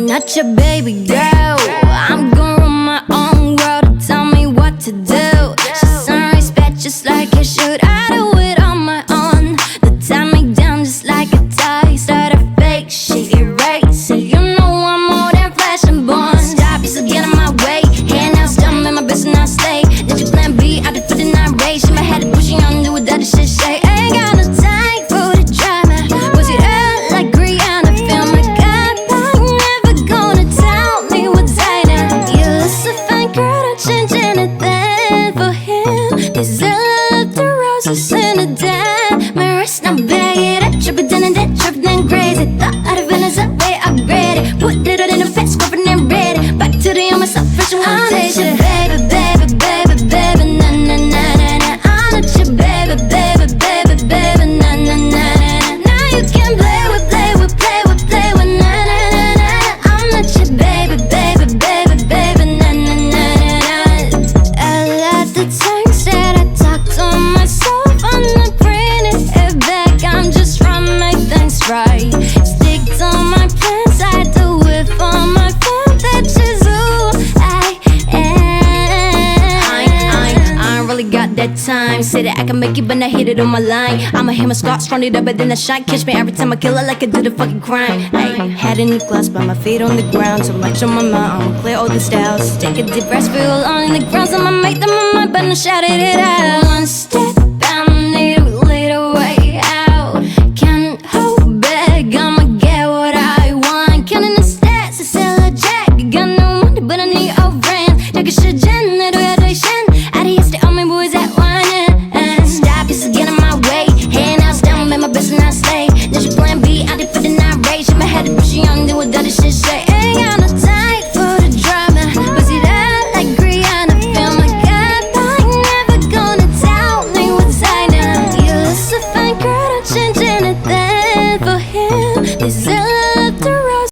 not your baby girl. I'm gonna run my own world. Tell me what to do. She's some respect just like you should. I do it on my own. They tie me down just like a tie. Start a fake shit, erase it. You know I'm more than flesh and bone. Stop, you still get in my way. Hand out, stumble in my business, I stay. Did you plan B? I did for the night race. In my head, pushing on, do what that shit say. Ain't got no time for the drama. Was it up like Rihanna? Feel my God, but you're never gonna tell me what's hiding. You look so fine, girl, don't change anything for him. This love the roses in the den. My wrist now bag it up, trip it down and that trip then crazy. Thought I'd have been a way upgraded. Put it all in a fast, covered and ready. Back to the on myself, fresh and one taste it. Baby, baby, baby, baby, na na na na na. I'm not your baby, baby, baby, baby, na na na na na. Now you can play with, play with, play with, play with, na na na na. I'm not your baby, baby, baby, baby, na na na na na. I love the times that I talk to myself. I'm not bringing it back. I'm just trying to make things right. Stick to my plans. I do it for my fans. That's just who I am. I ain't really got that time. Say that I can make it, but not hit it on my line. I'ma hit my scars, run it up, but then I shine. Catch me every time I kill it like I did a fucking crime. Ay, head in the glass, but my feet on the ground. Too much on my mind, I'ma clear all the styles. Take a deep breath, feel alone in the ground. I'ma make them on my mind, but I'm shouting it out. One step, I need to lead a way out. Can't hold back, I'ma get what I want. Counting the stats, I sell a jack. Got no money, but I need your friends. Take a shit, Jen, I do graduation. Adios to all my boys at one. Stop, you still get in my way. Hand out, down, make my business, I stay. Did you plan B? I did for the night race. In my head, pushing on, do what that shit say. Ain't got